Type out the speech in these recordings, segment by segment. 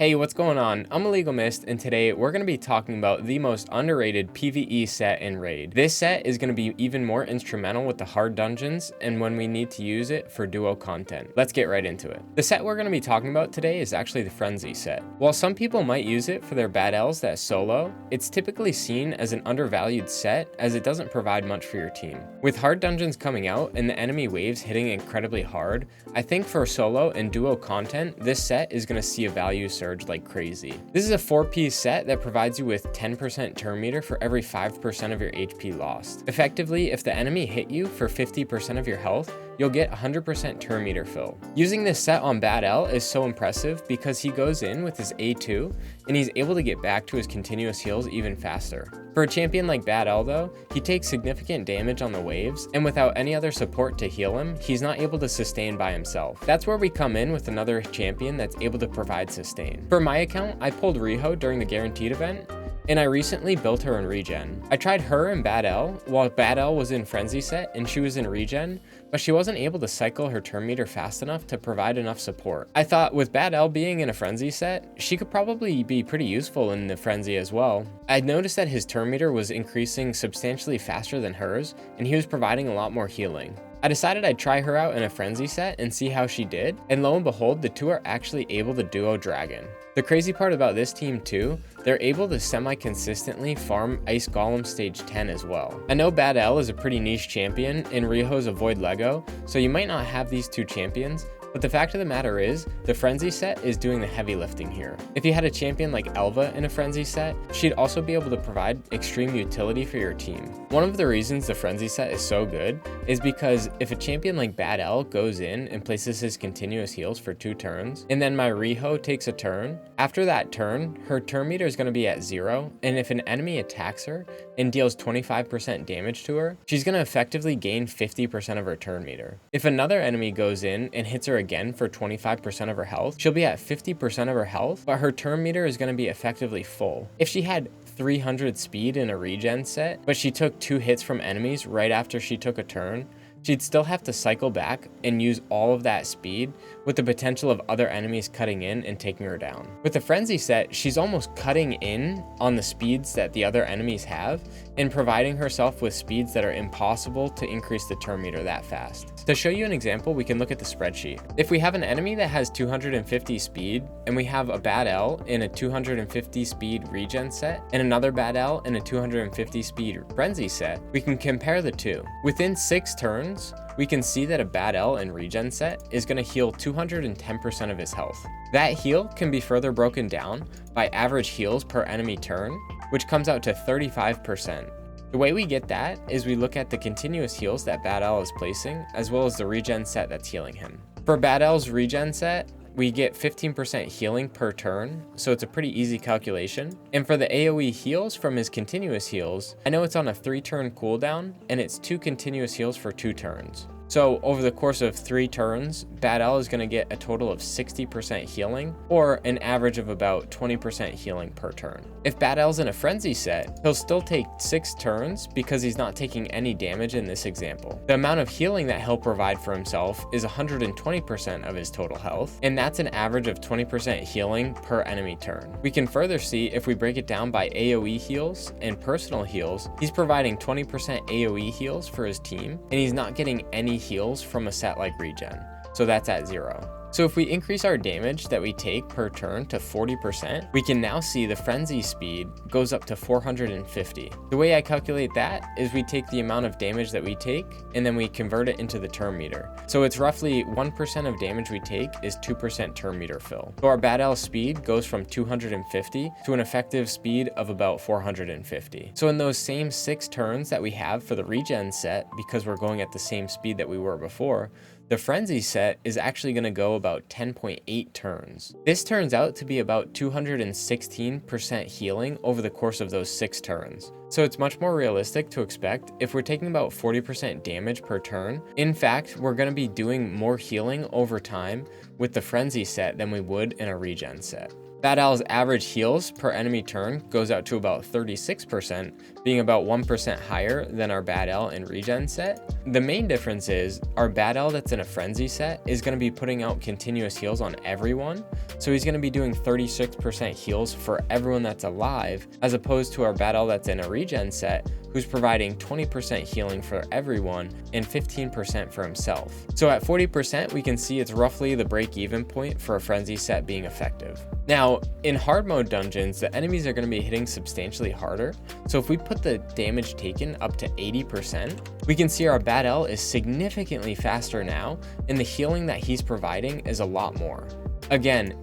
Hey, what's going on? I'm Illegal Mist, and today we're going to be talking about the most underrated PvE set in Raid. This set is going to be even more instrumental with the hard dungeons and when we need to use it for duo content. Let's get right into it. The set we're going to be talking about today is actually the Frenzy set. While some people might use it for their bad Ls that solo, it's typically seen as an undervalued set as it doesn't provide much for your team. With hard dungeons coming out and the enemy waves hitting incredibly hard, I think for solo and duo content, this set is going to see a value surge like crazy. This is a 4-piece set that provides you with 10% turn meter for every 5% of your HP lost. Effectively, if the enemy hit you for 50% of your health, you'll get 100% turn meter fill. Using this set on Bad L is so impressive because he goes in with his A2 and he's able to get back to his continuous heals even faster. For a champion like Bad L though, he takes significant damage on the waves, and without any other support to heal him, he's not able to sustain by himself. That's where we come in with another champion that's able to provide sustain. For my account, I pulled Riho during the guaranteed event, and I recently built her in regen. I tried her in Bad L while Bad L was in Frenzy set and she was in regen, but she wasn't able to cycle her turn meter fast enough to provide enough support. I thought with Bad L being in a Frenzy set, she could probably be pretty useful in the Frenzy as well. I'd noticed that his turn meter was increasing substantially faster than hers, and he was providing a lot more healing. I decided I'd try her out in a Frenzy set and see how she did, and lo and behold, the two are actually able to duo Dragon. The crazy part about this team too, they're able to semi-consistently farm Ice Golem stage 10 as well. I know Bad L is a pretty niche champion and Riho's a Void Lego, so you might not have these two champions, but the fact of the matter is, the Frenzy set is doing the heavy lifting here. If you had a champion like Elva in a Frenzy set, she'd also be able to provide extreme utility for your team. One of the reasons the Frenzy set is so good is because if a champion like Bad L goes in and places his continuous heals for 2 turns, and then my Riho takes a turn, after that turn, her turn meter is going to be at 0, and if an enemy attacks her and deals 25% damage to her, she's going to effectively gain 50% of her turn meter. If another enemy goes in and hits her again for 25% of her health, she'll be at 50% of her health, but her turn meter is going to be effectively full. If she had 300 speed in a regen set, but she took 2 hits from enemies right after she took a turn, she'd still have to cycle back and use all of that speed with the potential of other enemies cutting in and taking her down. With the Frenzy set, she's almost cutting in on the speeds that the other enemies have and providing herself with speeds that are impossible to increase the turn meter that fast. To show you an example, we can look at the spreadsheet. If we have an enemy that has 250 speed and we have a Bad L in a 250 speed regen set and another Bad L in a 250 speed Frenzy set, we can compare the two. Within 6 turns, we can see that a Bad L in regen set is going to heal 210% of his health. That heal can be further broken down by average heals per enemy turn, which comes out to 35%. The way we get that is we look at the continuous heals that Bad L is placing, as well as the regen set that's healing him. For Bad L's regen set, we get 15% healing per turn, so it's a pretty easy calculation. And for the AoE heals from his continuous heals, I know it's on a 3-turn cooldown, and it's 2 continuous heals for 2 turns. So over the course of 3 turns, Bad L is going to get a total of 60% healing, or an average of about 20% healing per turn. If Bad L's in a Frenzy set, he'll still take 6 turns because he's not taking any damage in this example. The amount of healing that he'll provide for himself is 120% of his total health, and that's an average of 20% healing per enemy turn. We can further see if we break it down by AoE heals and personal heals, he's providing 20% AoE heals for his team, and he's not getting any heals from a set like regen, so that's at 0. So if we increase our damage that we take per turn to 40%, we can now see the Frenzy speed goes up to 450. The way I calculate that is we take the amount of damage that we take and then we convert it into the turn meter. So it's roughly 1% of damage we take is 2% turn meter fill. So our Bad L speed goes from 250 to an effective speed of about 450. So in those same 6 turns that we have for the regen set, because we're going at the same speed that we were before, the Frenzy set is actually going to go about 10.8 turns. This turns out to be about 216% healing over the course of those 6 turns. So it's much more realistic to expect if we're taking about 40% damage per turn. In fact, we're going to be doing more healing over time with the Frenzy set than we would in a regen set. Bad Owl's average heals per enemy turn goes out to about 36%, being about 1% higher than our Bad Owl in regen set. The main difference is our Bad Owl that's in a frenzy set is going to be putting out continuous heals on everyone, so he's going to be doing 36% heals for everyone that's alive, as opposed to our Bad Owl that's in a regen set who's providing 20% healing for everyone and 15% for himself. So at 40%, we can see it's roughly the break-even point for a frenzy set being effective. Now, in hard mode dungeons, the enemies are going to be hitting substantially harder, so if we put the damage taken up to 80%, we can see our Bad Owl is significantly faster now, and the healing that he's providing is a lot more. Again,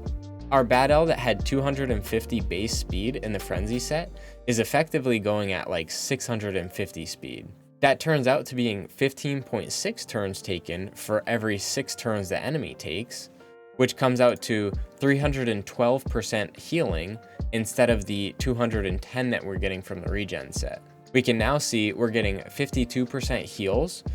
our Bad Owl that had 250 base speed in the frenzy set is effectively going at like 650 speed. That turns out to being 15.6 turns taken for every 6 turns the enemy takes, which comes out to 312% healing instead of the 210 that we're getting from the regen set. We can now see we're getting 52% heals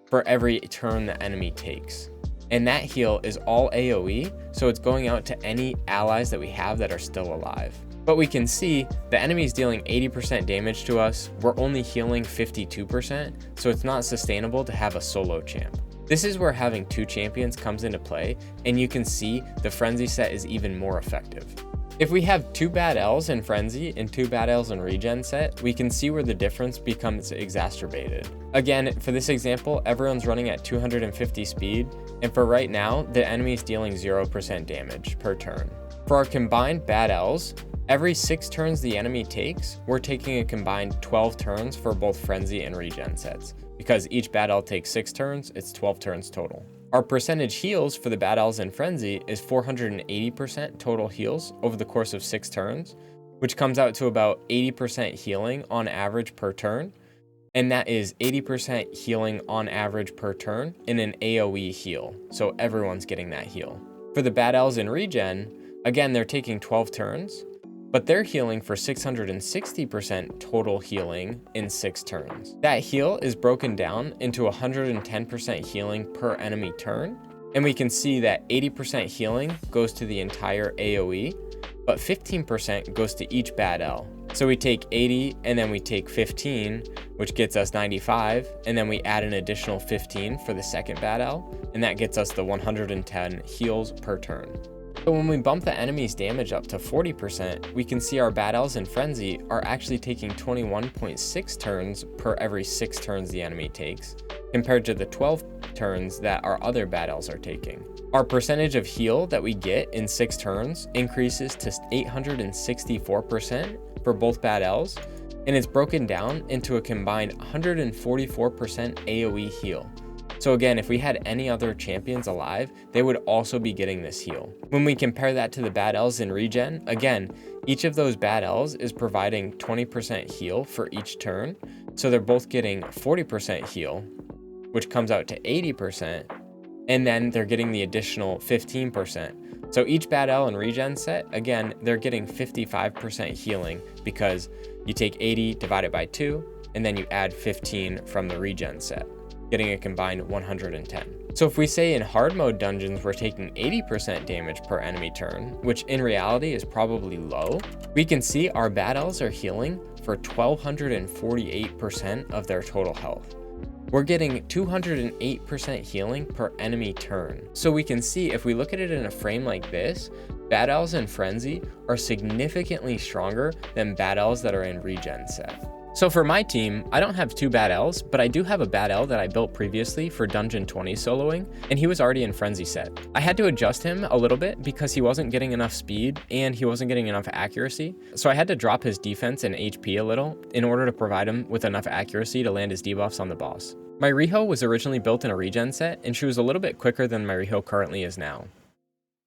for every turn the enemy takes. And that heal is all AoE, so it's going out to any allies that we have that are still alive. But we can see the enemy's dealing 80% damage to us, we're only healing 52%, so it's not sustainable to have a solo champ. This is where having 2 champions comes into play, and you can see the frenzy set is even more effective. If we have 2 Bad Owls in frenzy and 2 Bad Owls in regen set, we can see where the difference becomes exacerbated. Again, for this example, everyone's running at 250 speed, and for right now, the enemy is dealing 0% damage per turn. For our combined Bad Owls, every 6 turns the enemy takes, we're taking a combined 12 turns for both frenzy and regen sets. Because each Bad Owl takes 6 turns, it's 12 turns total. Our percentage heals for the Bad Owls in frenzy is 480% total heals over the course of 6 turns, which comes out to about 80% healing on average per turn. And that is 80% healing on average per turn in an AoE heal. So everyone's getting that heal. For the Bad Owls in regen, again, they're taking 12 turns, but they're healing for 660% total healing in 6 turns. That heal is broken down into 110% healing per enemy turn, and we can see that 80% healing goes to the entire AoE, but 15% goes to each Bad Owl. So we take 80 and then we take 15, which gets us 95, and then we add an additional 15 for the second Bad Owl, and that gets us the 110 heals per turn. So when we bump the enemy's damage up to 40%, we can see our Bad Owls in frenzy are actually taking 21.6 turns per every 6 turns the enemy takes, compared to the 12 turns that our other Bad Owls are taking. Our percentage of heal that we get in 6 turns increases to 864% for both Bad Owls, and it's broken down into a combined 144% AoE heal. So again, if we had any other champions alive, they would also be getting this heal. When we compare that to the Bad Owls in regen, again, each of those Bad Owls is providing 20% heal for each turn. So they're both getting 40% heal, which comes out to 80%, and then they're getting the additional 15%. So each Bad Owl in regen set, again, they're getting 55% healing because you take 80 divided by 2, and then you add 15 from the regen set, getting a combined 110. So if we say in hard mode dungeons we're taking 80% damage per enemy turn, which in reality is probably low, we can see our Bad Owls are healing for 1248% of their total health. We're getting 208% healing per enemy turn. So we can see if we look at it in a frame like this, Bad Owls in frenzy are significantly stronger than Bad Owls that are in regen set. So for my team, I don't have 2 Bad Owls, but I do have a Bad Owl that I built previously for Dungeon 20 soloing, and he was already in frenzy set. I had to adjust him a little bit because he wasn't getting enough speed and he wasn't getting enough accuracy. So I had to drop his defense and HP a little in order to provide him with enough accuracy to land his debuffs on the boss. My Riho was originally built in a regen set, and she was a little bit quicker than my Riho currently is now.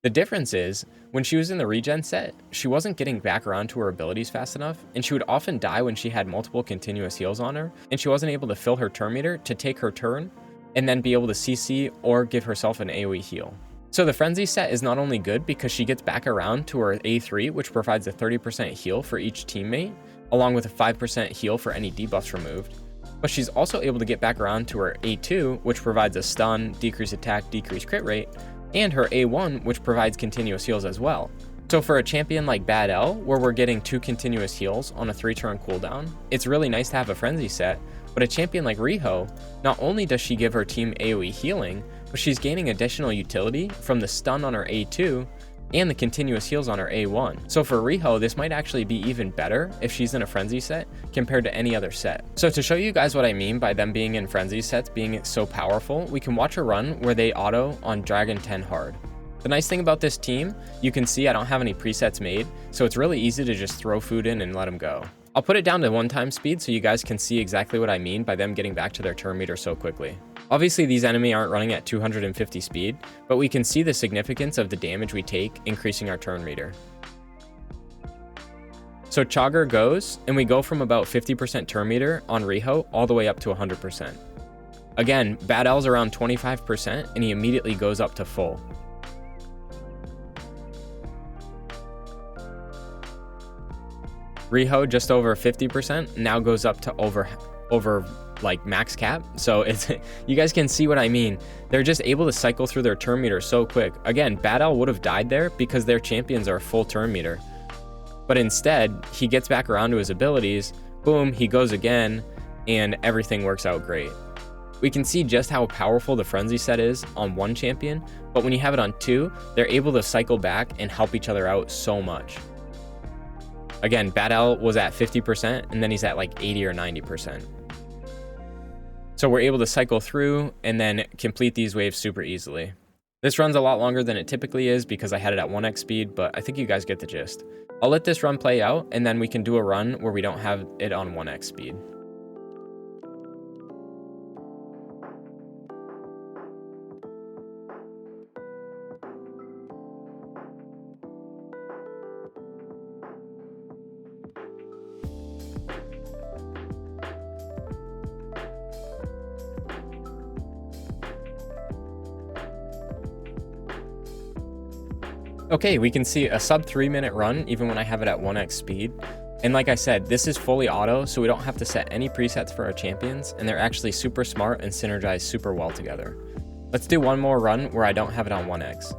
The difference is, when she was in the regen set, she wasn't getting back around to her abilities fast enough, and she would often die when she had multiple continuous heals on her, and she wasn't able to fill her turn meter to take her turn, and then be able to CC or give herself an AoE heal. So the frenzy set is not only good because she gets back around to her A3, which provides a 30% heal for each teammate, along with a 5% heal for any debuffs removed, but she's also able to get back around to her A2, which provides a stun, decreased attack, decreased crit rate, and her A1, which provides continuous heals as well. So for a champion like Bad L, where we're getting 2 continuous heals on a 3-turn cooldown, it's really nice to have a frenzy set, but a champion like Riho, not only does she give her team AoE healing, but she's gaining additional utility from the stun on her A2 and the continuous heals on her A1. So for Riho, this might actually be even better if she's in a frenzy set compared to any other set. So to show you guys what I mean by them being in frenzy sets being so powerful, we can watch a run where they auto on Dragon 10 hard. The nice thing about this team, you can see I don't have any presets made, so it's really easy to just throw food in and let them go. I'll put it down to 1-time speed so you guys can see exactly what I mean by them getting back to their turn meter so quickly. Obviously these enemies aren't running at 250 speed, but we can see the significance of the damage we take increasing our turn meter. So Chogger goes, and we go from about 50% turn meter on Riho all the way up to 100%. Again, Bad L's around 25% and he immediately goes up to full. Riho just over 50% now goes up to over like max cap. So it's, you guys can see what I mean. They're just able to cycle through their turn meter so quick. Again, Bad L would have died there because their champions are full turn meter. But instead, he gets back around to his abilities, boom, he goes again, and everything works out great. We can see just how powerful the frenzy set is on one champion, but when you have it on 2, they're able to cycle back and help each other out so much. Again, Bad L was at 50%, and then he's at like 80 or 90%. So we're able to cycle through and then complete these waves super easily. This run's a lot longer than it typically is because I had it at 1x speed, but I think you guys get the gist. I'll let this run play out, and then we can do a run where we don't have it on 1x speed. Okay, we can see a sub 3-minute run even when I have it at 1x speed. And like I said, this is fully auto, so we don't have to set any presets for our champions, and they're actually super smart and synergize super well together. Let's do one more run where I don't have it on 1x.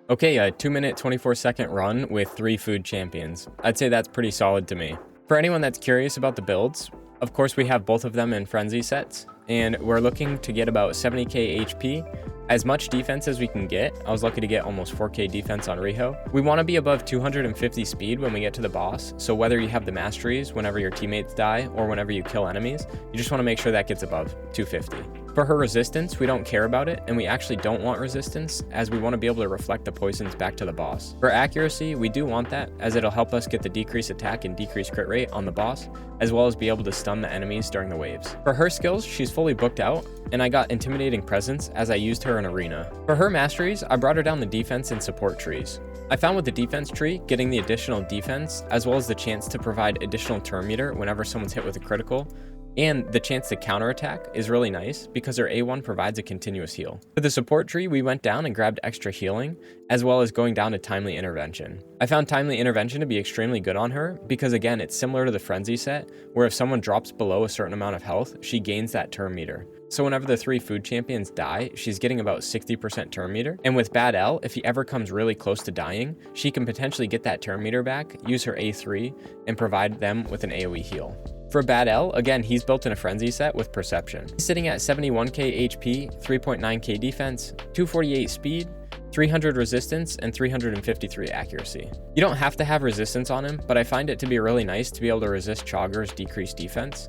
Okay, a 2-minute 24-second run with 3 food champions. I'd say that's pretty solid to me. For anyone that's curious about the builds, of course we have both of them in frenzy sets, and we're looking to get about 70k HP, as much defense as we can get. I was lucky to get almost 4k defense on Riho. We want to be above 250 speed when we get to the boss, so whether you have the masteries whenever your teammates die or whenever you kill enemies, you just want to make sure that gets above 250. For her resistance, we don't care about it, and we actually don't want resistance, as we want to be able to reflect the poisons back to the boss. For accuracy, we do want that, as it'll help us get the decreased attack and decreased crit rate on the boss, as well as be able to stun the enemies during the waves. For her skills, she's fully booked out, and I got intimidating presence as I used her in arena. For her masteries, I brought her down the defense and support trees. I found with the defense tree, getting the additional defense, as well as the chance to provide additional turn meter whenever someone's hit with a critical, and the chance to counterattack is really nice because her A1 provides a continuous heal. For the support tree, we went down and grabbed extra healing, as well as going down to timely intervention. I found timely intervention to be extremely good on her because, again, it's similar to the frenzy set, where if someone drops below a certain amount of health, she gains that turn meter. So whenever the 3 food champions die, she's getting about 60% turn meter. And with Bad L, if he ever comes really close to dying, she can potentially get that turn meter back, use her A3, and provide them with an AoE heal. For Bad L, again, he's built in a frenzy set with perception. He's sitting at 71k HP, 3.9k defense, 248 speed, 300 resistance, and 353 accuracy. You don't have to have resistance on him, but I find it to be really nice to be able to resist Chogger's decreased defense.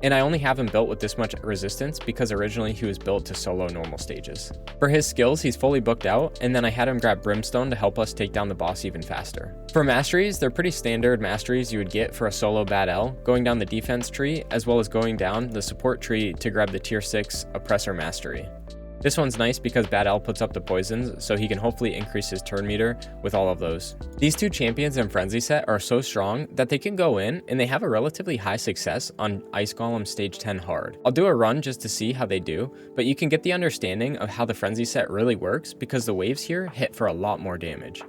And I only have him built with this much resistance because originally he was built to solo normal stages. For his skills, he's fully booked out, and then I had him grab Brimstone to help us take down the boss even faster. For masteries, they're pretty standard masteries you would get for a solo Bad L, going down the defense tree, as well as going down the support tree to grab the tier 6 Oppressor mastery. This one's nice because Bad L puts up the poisons, so he can hopefully increase his turn meter with all of those. These two champions in Frenzy set are so strong that they can go in and they have a relatively high success on Ice Golem stage 10 hard. I'll do a run just to see how they do, but you can get the understanding of how the Frenzy set really works because the waves here hit for a lot more damage.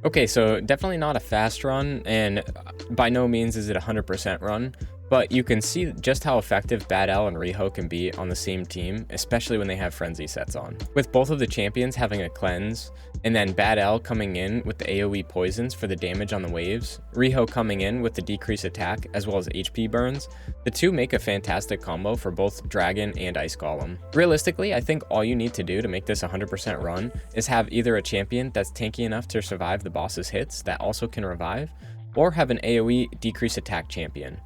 Okay, so definitely not a fast run, and by no means is it a 100% run, but you can see just how effective Bad L and Riho can be on the same team, especially when they have Frenzy sets on. With both of the champions having a cleanse, and then Bad L coming in with the AoE poisons for the damage on the waves, Riho coming in with the decreased attack as well as HP burns, the two make a fantastic combo for both Dragon and Ice Golem. Realistically, I think all you need to do to make this 100% run is have either a champion that's tanky enough to survive the boss's hits that also can revive, or have an AoE decrease attack champion.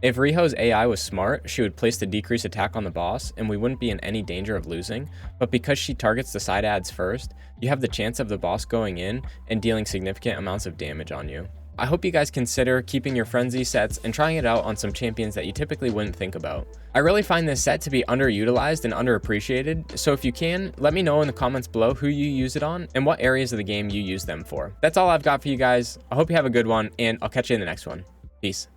If Riho's AI was smart, she would place the decrease attack on the boss and we wouldn't be in any danger of losing, but because she targets the side adds first, you have the chance of the boss going in and dealing significant amounts of damage on you. I hope you guys consider keeping your Frenzy sets and trying it out on some champions that you typically wouldn't think about. I really find this set to be underutilized and underappreciated, so if you can, let me know in the comments below who you use it on and what areas of the game you use them for. That's all I've got for you guys. I hope you have a good one, and I'll catch you in the next one. Peace.